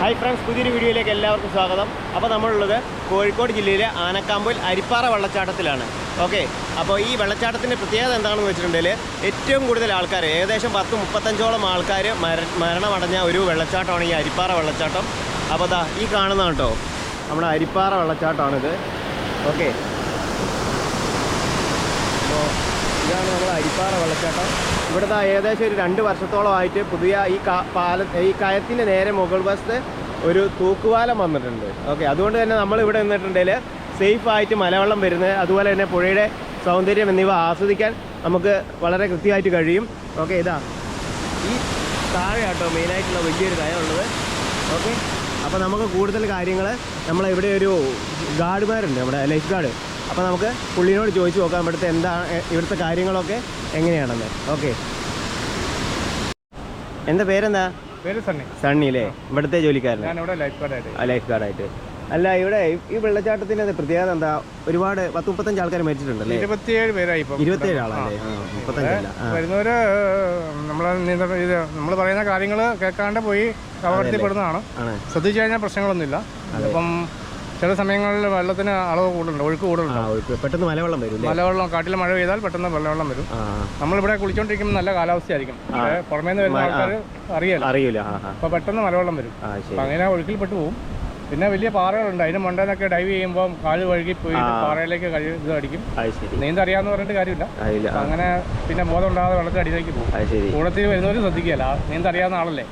Hi friends, പുതിയൊരു വീഡിയോയിലേക്ക് എല്ലാവർക്കും സ്വാഗതം. അപ്പോൾ നമ്മളുള്ളത് കോഴിക്കോട് ജില്ലയിലെ ആനക്കാമ്പൊയിൽ അരിപ്പാറ വെള്ളച്ചാട്ടത്തിലാണ്. ഓക്കെ, അപ്പോൾ ഈ വെള്ളച്ചാട്ടത്തിൻ്റെ പ്രത്യേകത എന്താണെന്ന് വെച്ചിട്ടുണ്ടെങ്കിൽ ഏറ്റവും കൂടുതൽ ആൾക്കാർ, ഏകദേശം 10-35ഓളം ആൾക്കാർ മരണമടഞ്ഞ ഒരു വെള്ളച്ചാട്ടമാണ് ഈ അരിപ്പാറ വെള്ളച്ചാട്ടം. അപ്പോൾ ദാ ഈ കാണുന്ന കേട്ടോ നമ്മുടെ അരിപ്പാറ വെള്ളച്ചാട്ടമാണിത്. ഓക്കെ, അപ്പോൾ ഇതാണ് നമ്മുടെ അരിപ്പാറ വെള്ളച്ചാട്ടം. ഇവിടുത്തെ ഏകദേശം ഒരു 2 വർഷത്തോളമായിട്ട് പുതിയ ഈ കയത്തിൻ്റെ നേരെ മുകൾ വശത്ത് ഒരു തൂക്കുപാലം വന്നിട്ടുണ്ട്. ഓക്കെ, അതുകൊണ്ട് തന്നെ നമ്മളിവിടെ നിന്നിട്ടുണ്ടെങ്കിൽ സേഫായിട്ട് മലവെള്ളം വരുന്നത്, അതുപോലെ തന്നെ പുഴയുടെ സൗന്ദര്യം എന്നിവ ആസ്വദിക്കാൻ നമുക്ക് വളരെ കൃത്യമായിട്ട് കഴിയും. ഓക്കെ, ഇതാ ഈ താഴെ കേട്ടോ മെയിനായിട്ടുള്ള വലിയൊരു കയമുള്ളത്. ഓക്കെ, അപ്പോൾ നമുക്ക് കൂടുതൽ കാര്യങ്ങൾ നമ്മളിവിടെ ഒരു ഗാർഡുമാരുണ്ട്, നമ്മുടെ ലൈഫ് ഗാർഡ്. അപ്പോൾ നമുക്ക് പുള്ളിനോട് ചോദിച്ചു നോക്കാം ഇവിടുത്തെ കാര്യങ്ങളൊക്കെ എങ്ങനെയാണെന്ന്. ഓക്കെ, എന്താ പേരെന്താ? പേര് സണ്ണി. സണ്ണി അല്ലേ? ഇവിടുത്തെ ജോലിക്കാരൻ? ലൈഫ് ഗാർഡായിട്ട്. അല്ല, ഇവിടെ ഈ വെള്ളച്ചാട്ടത്തിൻ്റെ പ്രത്യേകത എന്താ? ഒരുപാട് 10-35 ആൾക്കാർ മരിച്ചിട്ടുണ്ടല്ലേ? 27 പേരായി. 27 ആളല്ലേ? 35 വരുന്നവര് നമ്മൾ പറയുന്ന കാര്യങ്ങൾ കേൾക്കാണ്ട് പോയി അപകടത്തിൽപ്പെടുന്നതാണ്. ശ്രദ്ധിച്ചു കഴിഞ്ഞാൽ പ്രശ്നങ്ങളൊന്നുമില്ല. അപ്പം ചില സമയങ്ങളിൽ വെള്ളത്തിന് അളവ് കൂടുതലുണ്ട്, ഒഴുക്ക് കൂടുതലുണ്ട്. പെട്ടെന്ന് മലവെള്ളം കാട്ടിൽ മഴ പെയ്താൽ പെട്ടെന്ന് വെള്ളം വരും. നമ്മളിവിടെ കുളിച്ചോണ്ടിരിക്കുമ്പോൾ നല്ല കാലാവസ്ഥയായിരിക്കും. പുറമേ നിന്ന് വരുന്ന ആൾക്കാർ അറിയില്ല. അപ്പൊ പെട്ടെന്ന് മലവെള്ളം വരും. അപ്പൊ അങ്ങനെ ഒഴുക്കിൽപ്പെട്ടു പോകും. പിന്നെ വലിയ പാറകളുണ്ട്, അതിന് മണ്ടേന്നൊക്കെ ഡൈവ് ചെയ്യുമ്പോൾ കാല് വഴുകി പോയി പാറയിലേക്ക് ഇത് അടിക്കും. നീന്തറിയാന്ന് പറഞ്ഞിട്ട് കാര്യമില്ല. അങ്ങനെ പിന്നെ ബോധം ഉണ്ടാകാതെ വെള്ളത്തിൽ അടിയിലേക്ക് പോകും. കൂടത്തിൽ വരുന്നവര് ശ്രദ്ധിക്കുകയല്ല, നീന്തറിയാവുന്ന ആളല്ലേ.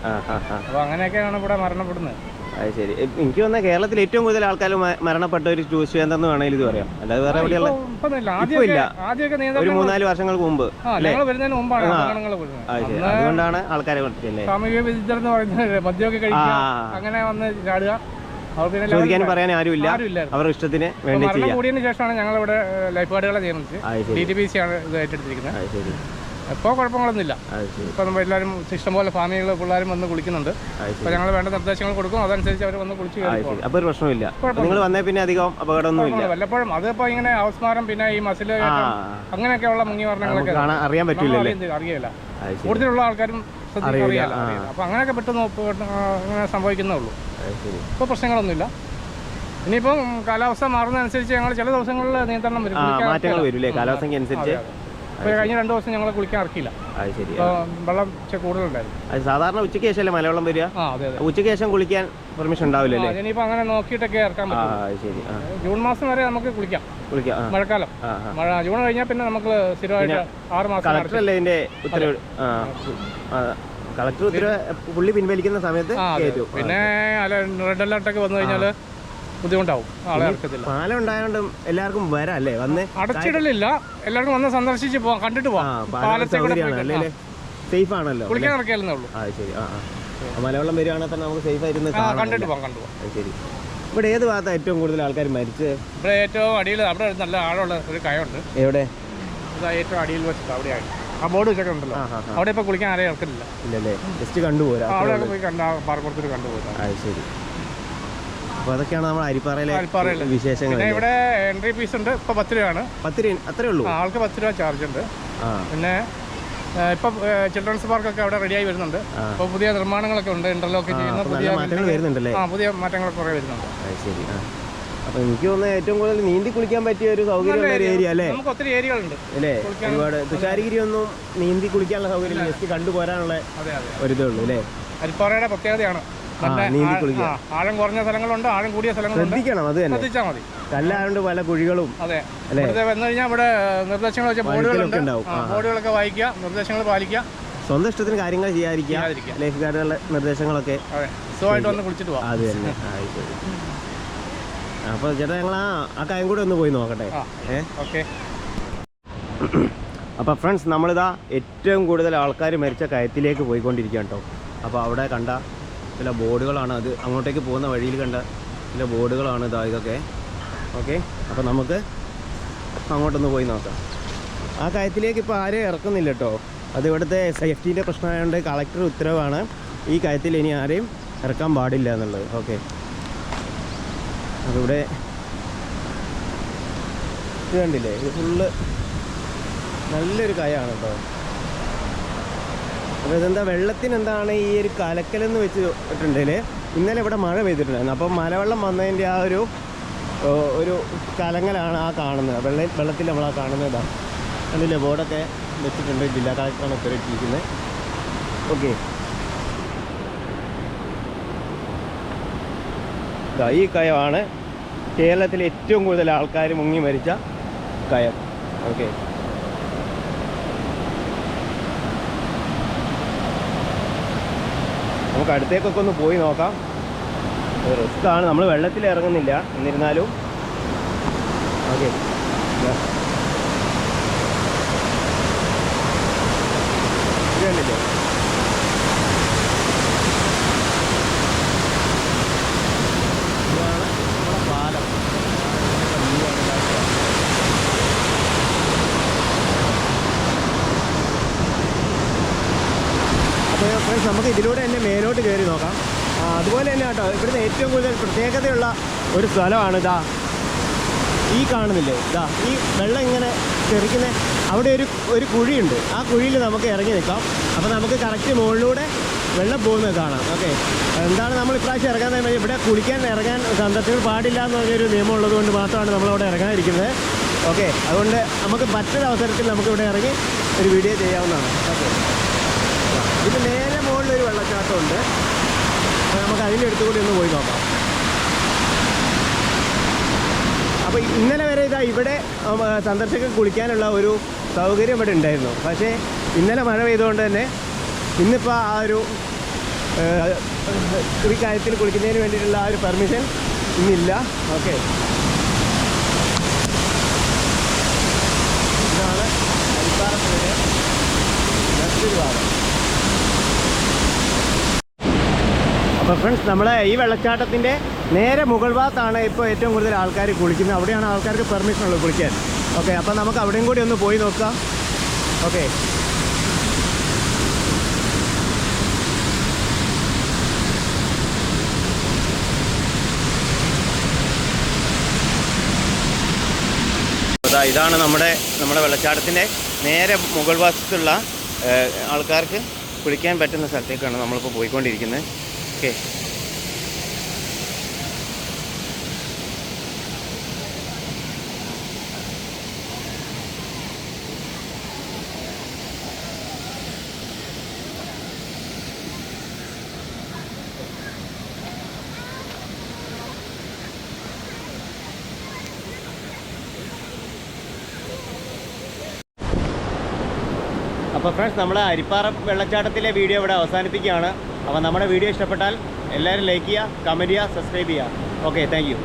അപ്പൊ അങ്ങനെയൊക്കെയാണ് ഇവിടെ മരണപ്പെടുന്നത്. അത് ശരി. എനിക്ക് തോന്നുന്നത് കേരളത്തിൽ ഏറ്റവും കൂടുതൽ ആൾക്കാർ മരണപ്പെട്ട ഒരു ചൂഷയെന്തെന്ന് വേണമെങ്കിൽ ഇത് പറയാം. അല്ലാതെ വേറെ എവിടെയുള്ള ഒരു 3-4 വർഷങ്ങൾക്ക് മുമ്പ് അതുകൊണ്ടാണ് ആൾക്കാരെ സാമൂഹിക വിരുദ്ധരെന്ന് പറയുന്നത് മദ്യമൊക്കെ കഴിക്കുക, അങ്ങനെ വന്ന് ചാടുക. ചോദിക്കാനും പറയാനും ആരുമില്ല, അവരുടെ ഇഷ്ടത്തിന് വേണ്ടി ചെയ്യാം. കൂടിയതിനു ശേഷമാണ് ഞങ്ങളിവിടെ ലൈഫ് ഗാർഡുകളെ ചെയ്യുന്നത്. DTPC ആണ് ഇത് ഏറ്റെടുത്തിരിക്കുന്നത്. ഇപ്പോൾ കുഴപ്പങ്ങളൊന്നുമില്ല. ഇപ്പോൾ നമ്മൾ എല്ലാവരും ഇഷ്ടംപോലെ ഫാമിലികൾ പിള്ളേരും വന്ന് കുളിക്കുന്നുണ്ട്. അപ്പോൾ ഞങ്ങൾ വേണ്ട നിർദ്ദേശങ്ങൾ കൊടുക്കും, അതനുസരിച്ച് അവർ വന്ന് കുളിച്ച് കഴിയും. അപ്പോൾ ഒരു പ്രശ്നമില്ല. നിങ്ങൾ വന്നേ പിന്നെ അധികം അപകടമൊന്നുമില്ല. വല്ലപ്പോഴും അതിപ്പോൾ ഇങ്ങനെ അവസ്മാരം, പിന്നെ ഈ മസിൽ അങ്ങനെയൊക്കെയുള്ള മുങ്ങി വർണ്ണങ്ങളൊക്കെ അറിയാൻ പറ്റില്ല, അറിയില്ല. കൂടുതലുള്ള ആൾക്കാരും അറിയില്ല. അപ്പോൾ അങ്ങനെയൊക്കെ പെട്ടെന്ന് അങ്ങനെ സംഭവിക്കുന്നേ ഉള്ളൂ. ഇപ്പോൾ പ്രശ്നങ്ങളൊന്നുമില്ല. ഇനിയിപ്പം കാലാവസ്ഥ മാറുന്നതനുസരിച്ച് ഞങ്ങൾ ചില ദിവസങ്ങളിൽ നിയന്ത്രണം വരും, മാറ്റങ്ങൾ വരും കാലാവസ്ഥയ്ക്ക് അനുസരിച്ച്. ഇപ്പോൾ കഴിഞ്ഞ 2 ദിവസം ഞങ്ങൾ കുളിക്കാൻ ഇറക്കില്ല. വെള്ളം കൂടുതലുണ്ടായിരുന്നു. അത് സാധാരണ ഉച്ചയ്ക്ക് ശേഷമല്ലേ മലവെള്ളം വരിക? ഉച്ചയ്ക്ക് ശേഷം കുളിക്കാൻ പെർമിഷൻ ഉണ്ടാവില്ലല്ലേ? ഇനിയിപ്പോൾ അങ്ങനെ നോക്കിയിട്ടൊക്കെ ഇറക്കാൻ പറ്റും. ജൂൺ മാസം വരെ നമുക്ക് കുളിക്കാം. മഴക്കാലം ജൂൺ കഴിഞ്ഞാൽ പിന്നെ നമുക്ക് സ്ഥിരമായിട്ട് 6 മാസം. കളക്ടറല്ലേ ഇതിന്റെ ഉത്തരവ്? കളക്ടർ ഉത്തരവ് പുള്ളി പിൻവലിക്കുന്ന സമയത്ത് പിന്നെ റെഡ് അലർട്ടൊക്കെ വന്നു കഴിഞ്ഞാൽ ബുദ്ധിമുട്ടാവും. ആളെ ഇറക്കത്തില്ല. പാലം ഉണ്ടായതുകൊണ്ട് എല്ലാവർക്കും വരാം അല്ലേ? വന്ന് അടച്ചിടലില്ല, എല്ലാവർക്കും വന്ന് സന്ദർശിച്ച് പോവാം, കണ്ടിട്ട് പോവാം. സേഫ് ആണല്ലോ, കുളിക്കാൻ ഇറക്കിയാലേ ഉള്ളൂ. ശരി. മലവെള്ളം വരികയാണെങ്കിൽ തന്നെ നമുക്ക് സേഫ് ആയിരുന്നു കണ്ടിട്ട് പോവാം. ശരി. ഇവിടെ ഏത് ഭാഗത്താണ് ഏറ്റവും കൂടുതൽ ആൾക്കാർ മരിച്ചത്? ഇവിടെ ഏറ്റവും അടിയിൽ, അവിടെ നല്ല ആഴമുള്ള ഒരു കയമുണ്ട്. എവിടെ? ഏറ്റവും അടിയിൽ വെച്ചിട്ട് അവിടെയാണ് ആ ബോർഡ് വെച്ചൊക്കെ ഉണ്ടല്ലോ. അവിടെ ഇപ്പോൾ കുളിക്കാൻ ആരെയും ഇറക്കില്ല. ഇല്ലല്ലേ? ജസ്റ്റ് കണ്ടുപോരാ. അവിടെ പോയി പാറപ്പുറത്ത് കണ്ടുപോരാ. ശരി. അപ്പോൾ അതൊക്കെയാണ് നമ്മൾ അരിപ്പാറയിലെ വിശേഷങ്ങൾ. ഇവിടെ എൻട്രി ഫീസ് ഉണ്ട്. ഇപ്പോൾ 10 രൂപയാണ്. 10 രൂപ അത്രേ ഉള്ളൂ. ആൾക്ക് 10 രൂപ ചാർജ് ഉണ്ട്. പിന്നെ ഇപ്പം ചിൽഡ്രൻസ് പാർക്കൊക്കെ അവിടെ റെഡിയായി വരുന്നുണ്ട്. ഇപ്പോൾ പുതിയ നിർമ്മാണങ്ങളൊക്കെ ഉണ്ട്, ഇന്റർലോക്ക് ചെയ്യുന്ന പുതിയ മാറ്റങ്ങളൊക്കെ വരുന്നുണ്ട്. ശരി. അപ്പോൾ എനിക്ക് തോന്നുന്നത് ഏറ്റവും കൂടുതൽ നീന്തി കുളിക്കാൻ പറ്റിയ ഒരു സൗകര്യമുള്ള ഒരു ഏരിയ അല്ലേ? നമുക്ക് ഒത്തിരി ഏരിയകളുണ്ട് അല്ലേ? ഒരുപാട് തുഷാരഗിരി ഒന്നും നീന്തി കുളിക്കാനുള്ള സൗകര്യം ജസ്റ്റ് കണ്ടുപോരാനുള്ള ഒരിതേ ഉള്ളൂ അല്ലേ? അരിപ്പാറയുടെ പ്രത്യേകതയാണ്. ആഴം കുറഞ്ഞ സ്ഥലങ്ങളുണ്ട്, ആഴം കൂടിയ സ്ഥലങ്ങളുണ്ട്. ശ്രദ്ധിക്കണം, അത് തന്നെ ശ്രദ്ധിച്ചാൽ മതി. കല്ലായതുകൊണ്ട് പല കുഴികളും. അതെ, ഇവിടെ വന്നു കഴിഞ്ഞാൽ ഇവിടെ നിർദ്ദേശങ്ങൾ വെച്ച ബോർഡുകളുണ്ട്. ബോർഡുകളൊക്കെ വായിക്കുക, നിർദ്ദേശങ്ങൾ പാലിക്കുക, സ്വന്തം ഇഷ്ടത്തിന് കാര്യങ്ങൾ ചെയ്യാതിരിക്കുക. ലൈഫ് ഗാർഡുകളുടെ നിർദ്ദേശങ്ങളൊക്കെ സുഖമായിട്ട് വന്ന് കുളിച്ചിട്ട് പോകാം. അത് തന്നെ. അപ്പോൾ ചേട്ടാ, ഞങ്ങൾ ആ കാര്യം കൂടെ ഒന്ന് പോയി നോക്കട്ടെ. ഓക്കെ. അപ്പോൾ ഫ്രണ്ട്സ്, നമ്മളിതാ ഏറ്റവും കൂടുതൽ ആൾക്കാർ മരിച്ച കയത്തിലേക്ക് പോയിക്കൊണ്ടിരിക്കുക കേട്ടോ. അപ്പോൾ അവിടെ കണ്ട ചില ബോർഡുകളാണ്, അത് അങ്ങോട്ടേക്ക് പോകുന്ന വഴിയിൽ കണ്ട ചില ബോർഡുകളാണ് ഇതൊക്കെ. ഓക്കെ, അപ്പോൾ നമുക്ക് അങ്ങോട്ടൊന്ന് പോയി നോക്കാം. ആ കയത്തിലേക്ക് ഇപ്പോൾ ആരെയും ഇറക്കുന്നില്ല കേട്ടോ. അത് ഇവിടുത്തെ സേഫ്റ്റീൻ്റെ പ്രശ്നമായതുകൊണ്ട് കളക്ടർ ഉത്തരവാണ് ഈ കയത്തിൽ ഇനി ആരെയും ഇറക്കാൻ പാടില്ല എന്നുള്ളത്. ഓക്കെ, അതിവിടെ ഇത് കണ്ടില്ലേ? ഇത് ഫുള്ള് നല്ലൊരു കയമാണ് കേട്ടോ. അപ്പോൾ ഇതെന്താ വെള്ളത്തിന് എന്താണ് ഈ ഒരു കലക്കലെന്ന് വെച്ചിട്ടുണ്ടെങ്കിൽ ഇന്നലെ ഇവിടെ മഴ പെയ്തിട്ടുണ്ടായിരുന്നു. അപ്പോൾ മലവെള്ളം വന്നതിൻ്റെ ആ ഒരു കലങ്ങലാണ് ആ കാണുന്നത്. വെള്ളത്തിൽ നമ്മളാ കാണുന്നതാണ്. അതിൻ്റെ ബോർഡൊക്കെ വെച്ചിട്ടുണ്ട്. ജില്ലാ കളക്ടറാണ് ഉത്തരവിട്ടിരിക്കുന്നത്. ഓക്കെ, ഈ കയമാണ് കേരളത്തിലെ ഏറ്റവും കൂടുതൽ ആൾക്കാർ മുങ്ങി മരിച്ച കയം. ഓക്കെ, നമുക്ക് അടുത്തേക്കൊക്കെ ഒന്ന് പോയി നോക്കാം. റിസ്ക്കാണ്, നമ്മൾ വെള്ളത്തിൽ ഇറങ്ങുന്നില്ല എന്നിരുന്നാലും. ഓക്കെ, കണ്ടില്ലേ ഇതാണ് നമ്മുടെ പാലം. അപ്പോൾ ഫ്രണ്ട്സ് നമുക്ക് ഇതിലൂടെ തന്നെ മേലോട്ട് കയറി നോക്കാം. അതുപോലെ തന്നെ കേട്ടോ, ഇവിടുന്ന് ഏറ്റവും കൂടുതൽ പ്രത്യേകതയുള്ള ഒരു സ്ഥലമാണ് ഈ കാണുന്നില്ലേ, ഈ വെള്ളം ഇങ്ങനെ തെറിക്കുന്ന അവിടെ ഒരു കുഴിയുണ്ട്. ആ കുഴിയിൽ നമുക്ക് ഇറങ്ങി നിൽക്കാം. അപ്പോൾ നമുക്ക് കറക്റ്റ് മുകളിലൂടെ വെള്ളം പോകുന്നത് കാണാം. ഓക്കെ, എന്താണ് നമ്മൾ ഇപ്രാവശ്യം ഇറങ്ങാൻ തന്നെ ഇവിടെ ഇറങ്ങാൻ സന്ദർശകർ പാടില്ല എന്ന് പറഞ്ഞൊരു നിയമം ഉള്ളത് കൊണ്ട് മാത്രമാണ് നമ്മളവിടെ ഇറങ്ങാതിരിക്കുന്നത്. ഓക്കെ, അതുകൊണ്ട് നമുക്ക് മറ്റൊരു അവസരത്തിൽ നമുക്കിവിടെ ഇറങ്ങി ഒരു വീഡിയോ ചെയ്യാവുന്നതാണ്. ഓക്കെ, ഇത് നേരെ മുകളിലൊരു വെള്ളച്ചാട്ടമുണ്ട്. അപ്പോൾ നമുക്ക് അതിൻ്റെ അടുത്ത് കൂടി ഒന്ന് പോയി നോക്കാം. അപ്പോൾ ഇന്നലെ വരെ ഇവിടെ സന്ദർശകർ കുളിക്കാനുള്ള ഒരു സൗകര്യം ഇവിടെ ഉണ്ടായിരുന്നു. പക്ഷേ ഇന്നലെ മഴ പെയ്തുകൊണ്ട് തന്നെ ഇന്നിപ്പോൾ ആ ഈ കാര്യത്തിൽ കുളിക്കുന്നതിന് വേണ്ടിയിട്ടുള്ള ആ ഒരു പെർമിഷൻ ഇന്നില്ല. ഓക്കെ, ഇതാണ് അരിപ്പാറപ്പുഴയുടെ മറ്റൊരു ഭാഗം. അപ്പോൾ ഫ്രണ്ട്സ്, നമ്മളെ ഈ വെള്ളച്ചാട്ടത്തിൻ്റെ നേരെ മുകൾ ഭാഗത്താണ് ഇപ്പോൾ ഏറ്റവും കൂടുതൽ ആൾക്കാർ കുളിക്കുന്നത്. അവിടെയാണ് ആൾക്കാർക്ക് പെർമിഷൻ ഉള്ളത് കുളിക്കാൻ. ഓക്കെ, അപ്പോൾ നമുക്ക് അവിടെയും കൂടി ഒന്ന് പോയി നോക്കാം. ഓക്കെ, ഇതാണ് നമ്മുടെ വെള്ളച്ചാട്ടത്തിൻ്റെ നേരെ മുകൾ ഭാഗത്തുള്ള ആൾക്കാർക്ക് കുളിക്കാൻ പറ്റുന്ന സ്ഥലത്തേക്കാണ് നമ്മളിപ്പോൾ പോയിക്കൊണ്ടിരിക്കുന്നത്. ഓക്കെ, അപ്പോൾ ഫ്രണ്ട്സ്, നമ്മുടെ അരിപ്പാറ വെള്ളച്ചാട്ടത്തിലെ വീഡിയോ ഇവിടെ അവസാനിപ്പിക്കുകയാണ്. അപ്പോൾ നമ്മുടെ വീഡിയോ ഇഷ്ടപ്പെട്ടാൽ എല്ലാവരും ലൈക്ക് ചെയ്യുക, കമൻറ്റ് ചെയ്യുക, സബ്സ്ക്രൈബ് ചെയ്യുക. Okay, thank you.